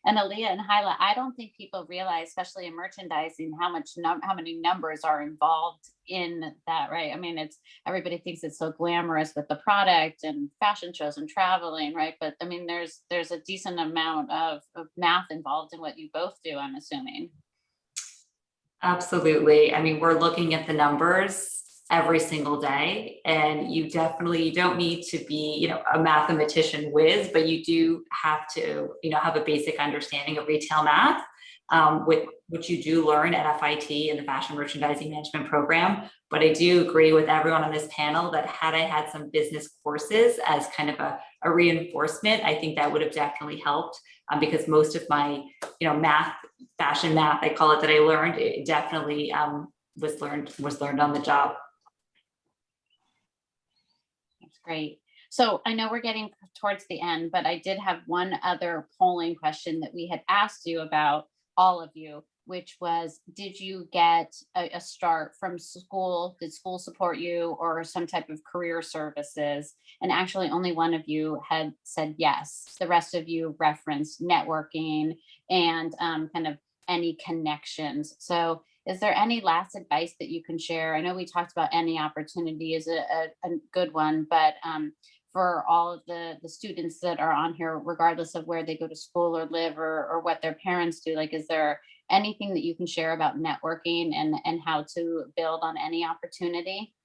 A: And Alea and Hyla, I don't think people realize, especially in merchandising, how many numbers are involved in that, right? I mean, everybody thinks it's so glamorous with the product and fashion shows and traveling, right? But I mean, there's a decent amount of math involved in what you both do, I'm assuming.
B: Absolutely. I mean, we're looking at the numbers every single day, and you don't need to be, a mathematician whiz, but you do have to, have a basic understanding of retail math, which you do learn at FIT in the Fashion Merchandising Management program. But I do agree with everyone on this panel that had I had some business courses as kind of a reinforcement, I think that would have definitely helped, because most of my, math, fashion math, I call it, that I learned, it definitely was learned on the job.
A: That's great. So I know we're getting towards the end, but I did have one other polling question that we had asked you about, all of you, which was, did you get a start from school? Did school support you, or some type of career services? And actually only one of you had said yes. The rest of you referenced networking and kind of any connections. So is there any last advice that you can share? I know we talked about any opportunity is a good one, but for all of the students that are on here, regardless of where they go to school or live or what their parents do, like, is there anything that you can share about networking and how to build on any opportunity?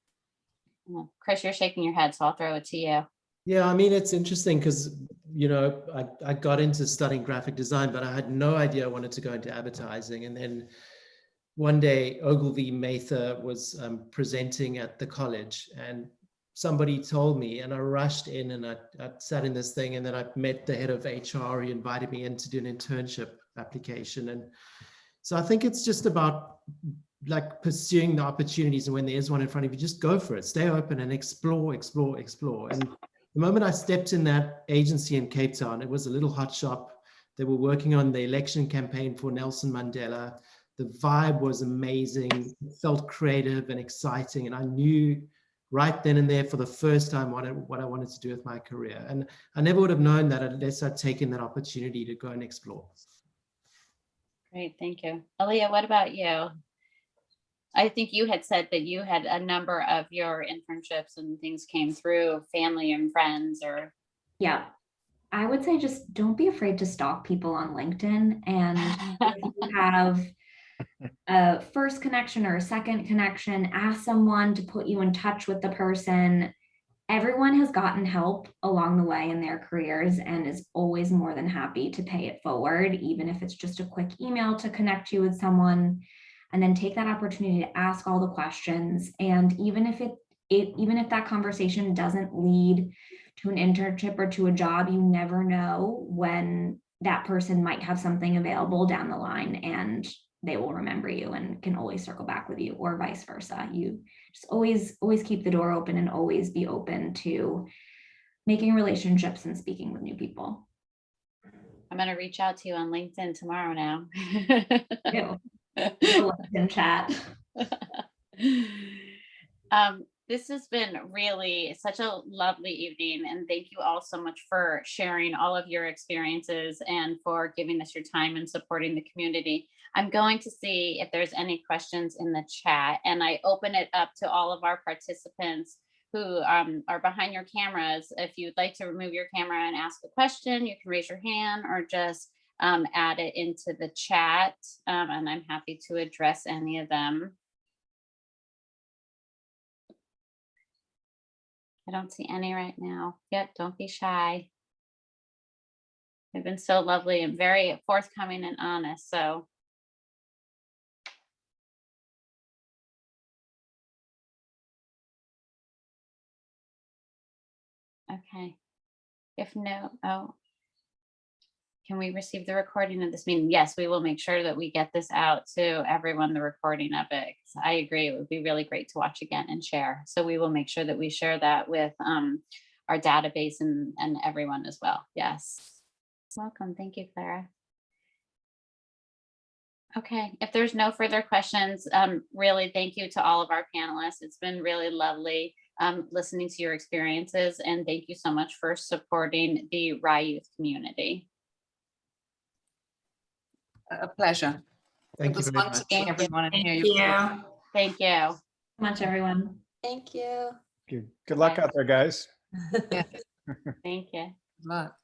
A: Chris, you're shaking your head, so I'll throw it to you.
D: Yeah, I mean, it's interesting because, I got into studying graphic design, but I had no idea I wanted to go into advertising. And then one day, Ogilvy Mather was presenting at the college, and somebody told me, and I rushed in and I sat in this thing, and then I met the head of HR. He invited me in to do an internship application. And so I think it's just about like pursuing the opportunities, and when there is one in front of you, just go for it, stay open and explore. And the moment I stepped in that agency in Cape Town, it was a little hot shop. They were working on the election campaign for Nelson Mandela. The vibe was amazing. It felt creative and exciting. And I knew right then and there for the first time what I wanted to do with my career. And I never would have known that unless I'd taken that opportunity to go and explore.
A: Great, thank you. Alea, what about you? I think you had said that you had a number of your internships and things came through family and friends, or.
F: Yeah, I would say just don't be afraid to stalk people on LinkedIn. And if you have a first connection or a second connection, ask someone to put you in touch with the person. Everyone has gotten help along the way in their careers and is always more than happy to pay it forward, even if it's just a quick email to connect you with someone. And then take that opportunity to ask all the questions. And even if even if that conversation doesn't lead to an internship or to a job, you never know when that person might have something available down the line and they will remember you and can always circle back with you, or vice versa. You just always keep the door open and always be open to making relationships and speaking with new people.
A: I'm going to reach out to you on LinkedIn tomorrow now.
F: Ew. No LinkedIn chat.
A: This has been really such a lovely evening, and thank you all so much for sharing all of your experiences and for giving us your time and supporting the community. I'm going to see if there's any questions in the chat, and I open it up to all of our participants who are behind your cameras. If you'd like to remove your camera and ask a question, you can raise your hand or just add it into the chat, and I'm happy to address any of them. I don't see any right now. Yep, don't be shy. They've been so lovely and very forthcoming and honest, so. Okay, if no, oh. Can we receive the recording of this meeting? Yes, we will make sure that we get this out to everyone, the recording of it. I agree, it would be really great to watch again and share. So we will make sure that we share that with our database and everyone as well. Yes. Welcome. Thank you, Clara. Okay, if there's no further questions, really thank you to all of our panelists. It's been really lovely listening to your experiences, and thank you so much for supporting the Rye youth community.
E: A pleasure.
D: Thank
E: It was
D: you very
E: fun
D: much.
E: seeing everyone and hear
B: Thank
E: your
B: you.
A: Thank you.
F: Much, everyone.
G: Thank you.
C: Good luck out there, guys.
E: Yeah,
A: Thank you.
E: good luck.